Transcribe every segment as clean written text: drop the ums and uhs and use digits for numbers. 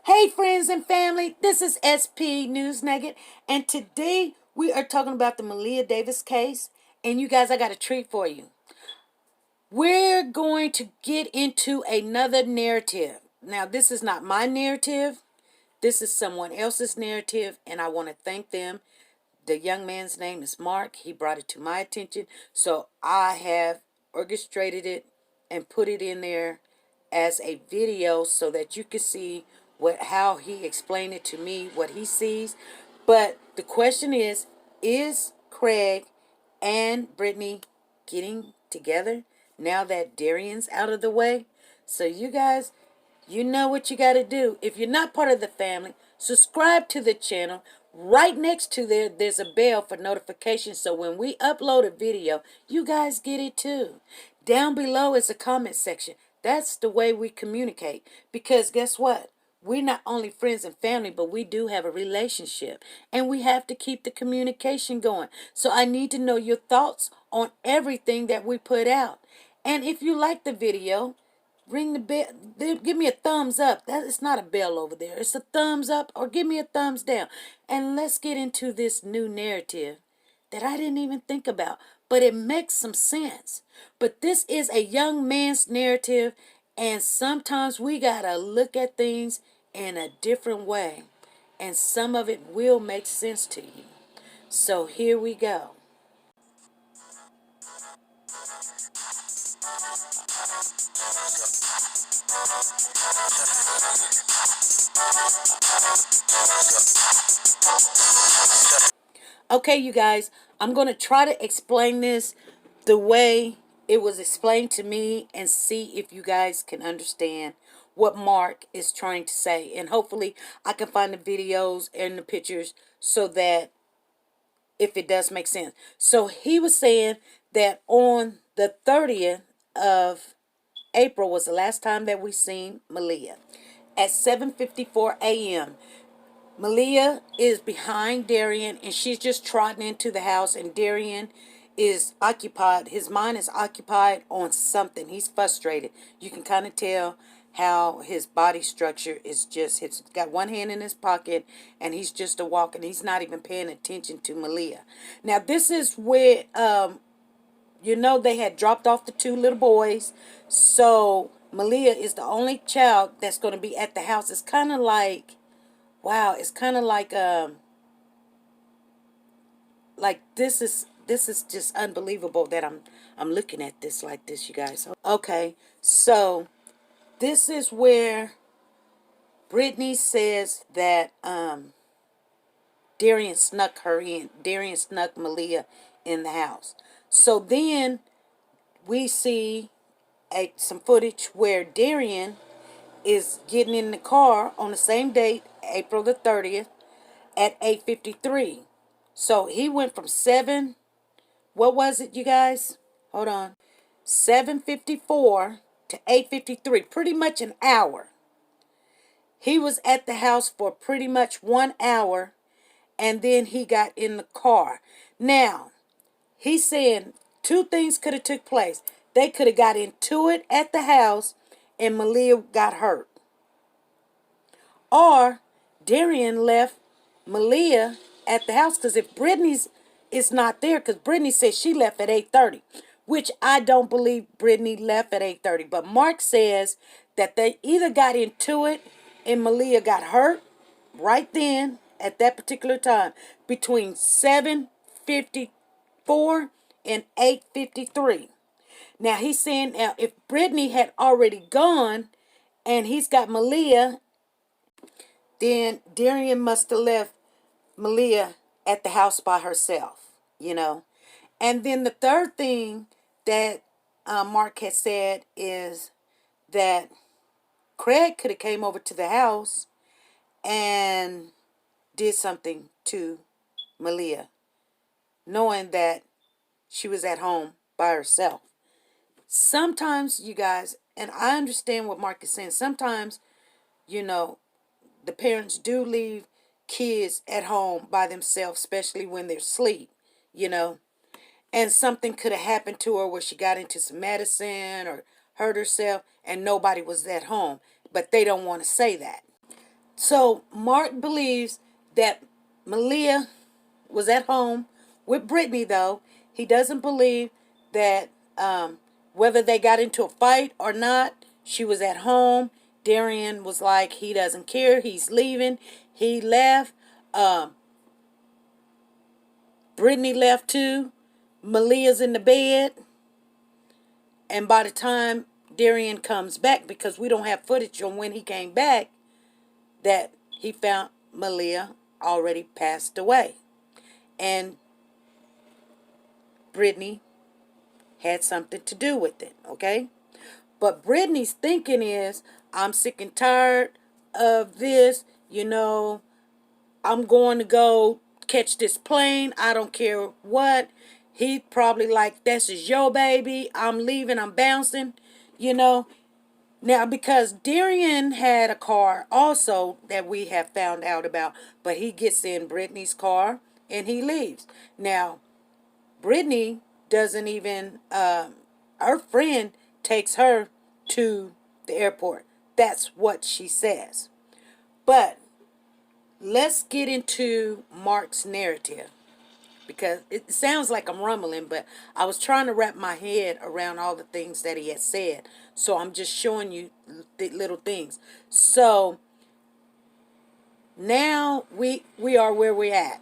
Hey, friends and family, this is SP News Nugget, and today we are talking about the Malia Davis case. And you guys, I got a treat for you. We're going to get into another narrative. Now, this is not my narrative, this is someone else's narrative, and I want to thank them. The young man's name is Mark. He brought it to my attention, so I have orchestrated it and put it in there as a video so that you can see how he explained it to me, what he sees. But the question is Craig and Brittany getting together now that Darian's out of the way? So you guys, you know what you got to do. If you're not part of the family, subscribe to the channel. Right next to there's a bell for notifications, so when we upload a video, you guys get it too. Down below is a comment section. That's the way we communicate. Because guess what? We're not only friends and family, but we do have a relationship. And we have to keep the communication going. So I need to know your thoughts on everything that we put out. And if you like the video, ring the bell. Give me a thumbs up. That is not a bell over there. It's a thumbs up, or give me a thumbs down. And let's get into this new narrative that I didn't even think about, but it makes some sense. But this is a young man's narrative, and sometimes we gotta look at things in a different way, and some of it will make sense to you. So here we go. Okay, you guys, I'm going to try to explain this the way it was explained to me and see if you guys can understand what Mark is trying to say. And hopefully I can find the videos and the pictures so that if it does make sense. So he was saying that on the 30th of April was the last time that we seen Malia at 7:54 a.m. Malia is behind Darian, and she's just trotting into the house, and Darian is occupied. His mind is occupied on something. He's frustrated. You can kind of tell how his body structure is just, he's got one hand in his pocket, and he's just a walking. He's not even paying attention to Malia. Now, this is where, they had dropped off the two little boys. So Malia is the only child that's going to be at the house. It's kind of like, wow, it's kind of like this is just unbelievable that I'm looking at this like this, you guys. Okay, so this is where Brittany says that Darian snuck her in. Darian snuck Malia in the house. So then we see some footage where Darian is getting in the car on the same date, April the 30th, at 8:53. So he went from 7, what was it, you guys? Hold on. 7:54 to 8:53, pretty much an hour. He was at the house for pretty much 1 hour, and then he got in the car. Now, he's saying two things could have took place. They could have got into it at the house, and Malia got hurt. Or Darian left Malia at the house, because if Brittany's is not there, because Brittany said she left at 8:30, which I don't believe Brittany left at 8:30. But Mark says that they either got into it and Malia got hurt right then at that particular time between 7:54 and 8:53. Now he's saying, now if Brittany had already gone and he's got Malia, then Darian must have left Malia at the house by herself. And then the third thing that Mark has said is that Craig could have came over to the house and did something to Malia, knowing that she was at home by herself. Sometimes, you guys, and I understand what Mark is saying, sometimes, the parents do leave kids at home by themselves, especially when they're asleep. And something could have happened to her where she got into some medicine or hurt herself and nobody was at home. But they don't want to say that. So Mark believes that Malia was at home with Brittany, though. He doesn't believe that whether they got into a fight or not, she was at home. Darian was like, he doesn't care. He's leaving. He left. Um, Brittany left too. Malia's in the bed. And by the time Darian comes back, because we don't have footage on when he came back, that he found Malia already passed away. And Brittany had something to do with it, okay? But Brittany's thinking is, I'm sick and tired of this, I'm going to go catch this plane. I don't care what. He probably like, this is your baby. I'm leaving. I'm bouncing, you know. Now, because Darian had a car also that we have found out about, but he gets in Brittany's car and he leaves. Now, Brittany doesn't even, her friend takes her to the airport. That's what she says. But let's get into Mark's narrative, because it sounds like I'm rumbling, but I was trying to wrap my head around all the things that he had said. So I'm just showing you the little things. So now we are where we're at.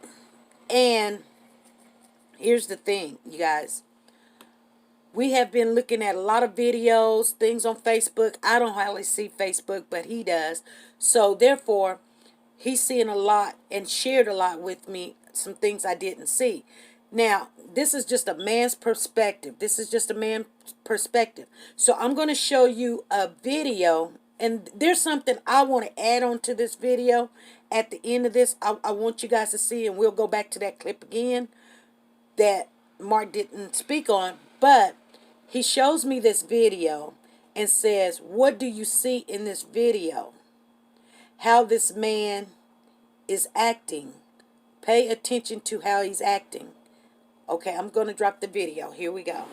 And here's the thing, you guys. We have been looking at a lot of videos, things on Facebook. I don't hardly see Facebook, but he does. So therefore, he's seeing a lot and shared a lot with me, some things I didn't see. Now, this is just a man's perspective. This is just a man's perspective. So I'm going to show you a video, and there's something I want to add on to this video at the end of this. I want you guys to see, and we'll go back to that clip again that Mark didn't speak on, but he shows me this video and says, what do you see in this video? How this man is acting. Pay attention to how he's acting. Okay, I'm going to drop the video. Here we go.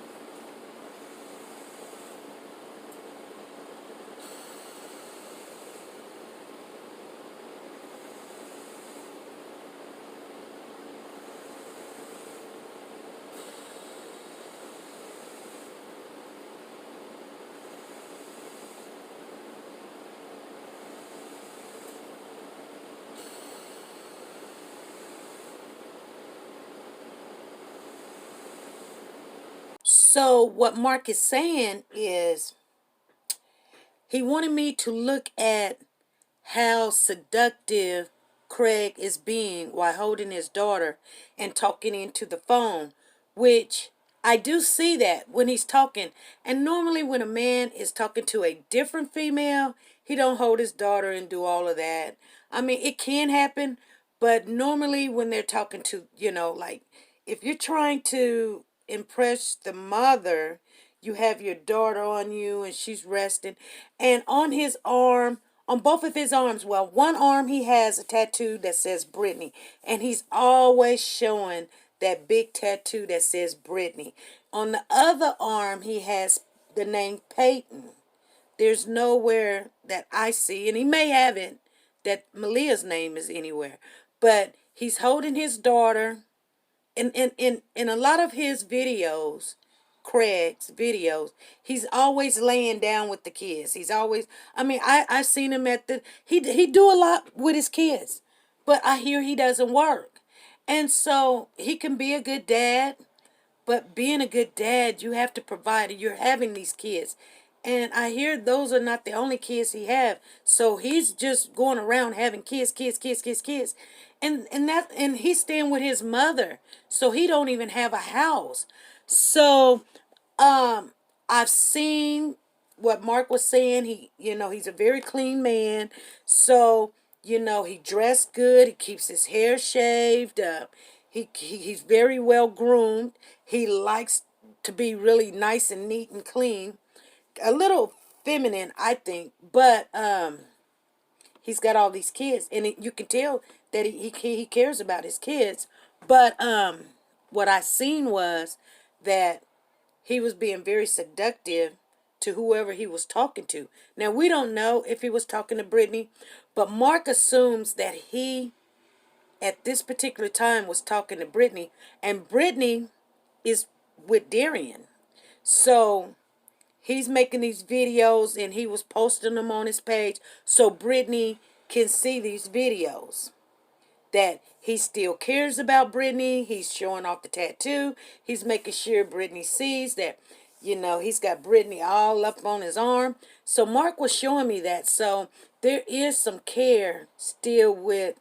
So what Mark is saying is, he wanted me to look at how seductive Craig is being while holding his daughter and talking into the phone, which I do see that when he's talking. And normally when a man is talking to a different female, he don't hold his daughter and do all of that. I mean, it can happen, but normally when they're talking to, like if you're trying to impress the mother, you have your daughter on you and she's resting. And on his arm, on both of his arms, well, one arm he has a tattoo that says Brittany. And he's always showing that big tattoo that says Brittany. On the other arm, he has the name Peyton. There's nowhere that I see, and he may have it, that Malia's name is anywhere. But he's holding his daughter. In a lot of his videos, Craig's videos, he's always laying down with the kids. He's always, I mean, I seen him at he do a lot with his kids, but I hear he doesn't work. And so he can be a good dad, but being a good dad, you have to provide. You're having these kids. And I hear those are not the only kids he have. So he's just going around having kids. And he's staying with his mother. So he don't even have a house. So I've seen what Mark was saying. He's a very clean man. So, he dressed good. He keeps his hair shaved. He's very well groomed. He likes to be really nice and neat and clean. A little feminine, I think, but he's got all these kids, and you can tell that he cares about his kids. But what I seen was that he was being very seductive to whoever he was talking to. Now, we don't know if he was talking to Brittany, but Mark assumes that he, at this particular time, was talking to Brittany, and Brittany is with Darian. So he's making these videos and he was posting them on his page so Brittany can see these videos. That he still cares about Brittany. He's showing off the tattoo. He's making sure Brittany sees that, he's got Brittany all up on his arm. So Mark was showing me that. So there is some care still with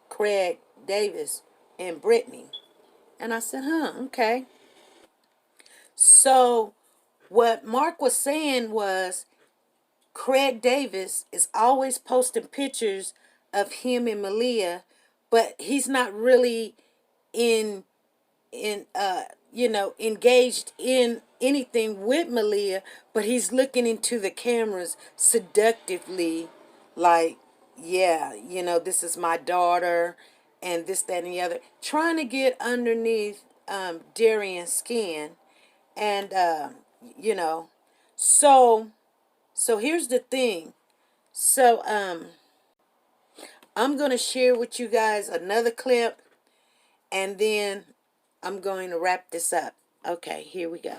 Craig Davis and Brittany. And I said, okay. So what Mark was saying was Craig Davis is always posting pictures of him and Malia, but he's not really in engaged in anything with Malia, but he's looking into the cameras seductively, like, yeah, this is my daughter, and this, that, and the other, trying to get underneath Darian's skin, and you know, so here's the thing. So I'm gonna share with you guys another clip, and then I'm going to wrap this up. Okay, here we go.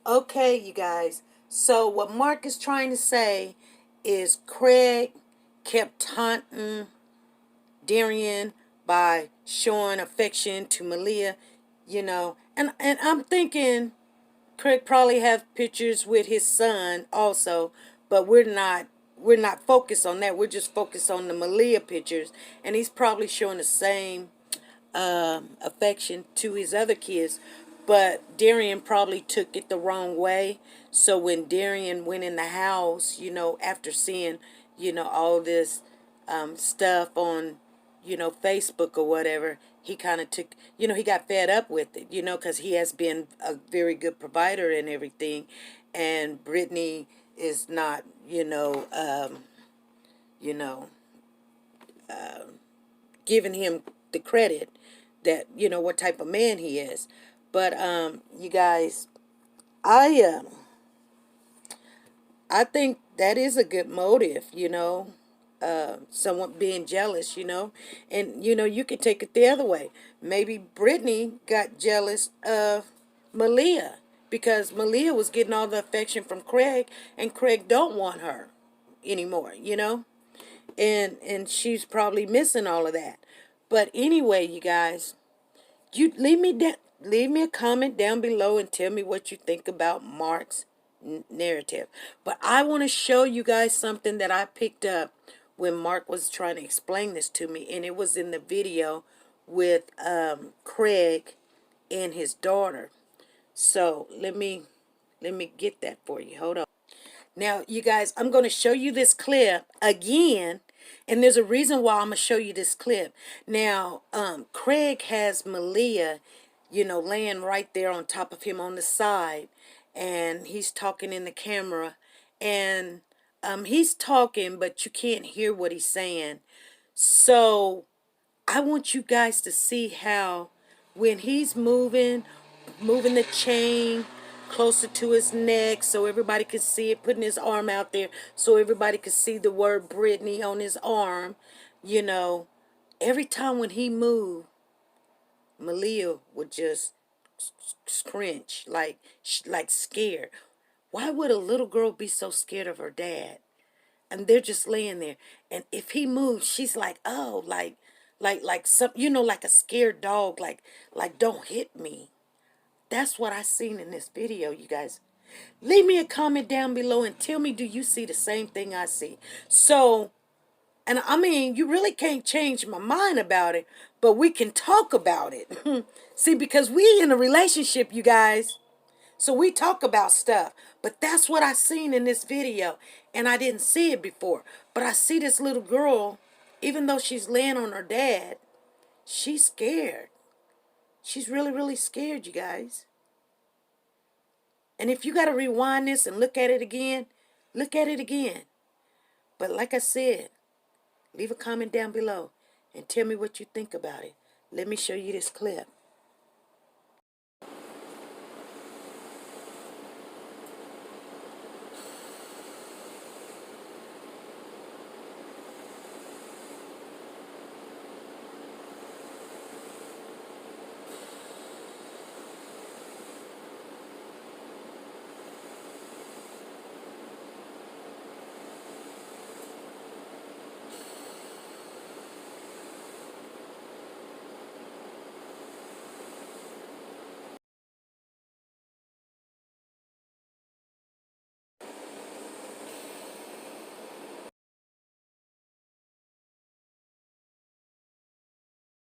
Okay, you guys. So what Mark is trying to say is Craig kept taunting Darian by showing affection to Malia, and I'm thinking Craig probably have pictures with his son also, but we're not focused on that. We're just focused on the Malia pictures, and he's probably showing the same affection to his other kids, but Darian probably took it the wrong way. So when Darian went in the house, after seeing, all this stuff on, Facebook or whatever, he kind of took, he got fed up with it, because he has been a very good provider and everything, and Brittany is not, you know, giving him the credit that what type of man he is. But you guys, I think that is a good motive, someone being jealous, and you can take it the other way. Maybe Brittany got jealous of Malia because Malia was getting all the affection from Craig, and Craig don't want her anymore, and she's probably missing all of that. But anyway, you guys, you leave me a comment down below and tell me what you think about Mark's narrative. But I want to show you guys something that I picked up when Mark was trying to explain this to me, and it was in the video with Craig and his daughter. So let me get that for you. Hold on. Now, you guys, I'm going to show you this clip again, and there's a reason why I'm going to show you this clip. Now, Craig has Malia, laying right there on top of him on the side, and he's talking in the camera, and he's talking, but you can't hear what he's saying. So I want you guys to see how when he's moving the chain closer to his neck so everybody can see it, putting his arm out there so everybody can see the word Brittany on his arm, every time when he moved, Malia would just scrinch, like scared. Why would a little girl be so scared of her dad? And they're just laying there, and if he moves, she's like, oh, like some, like a scared dog, like don't hit me. That's what I seen in this video, you guys. Leave me a comment down below and tell me, do you see the same thing I see? So, and I mean, you really can't change my mind about it, but we can talk about it. See, because we in a relationship, you guys. So we talk about stuff. But that's what I seen in this video. And I didn't see it before. But I see this little girl, even though she's laying on her dad, she's scared. She's really, really scared, you guys. And if you got to rewind this and look at it again, look at it again. But like I said, leave a comment down below and tell me what you think about it. Let me show you this clip.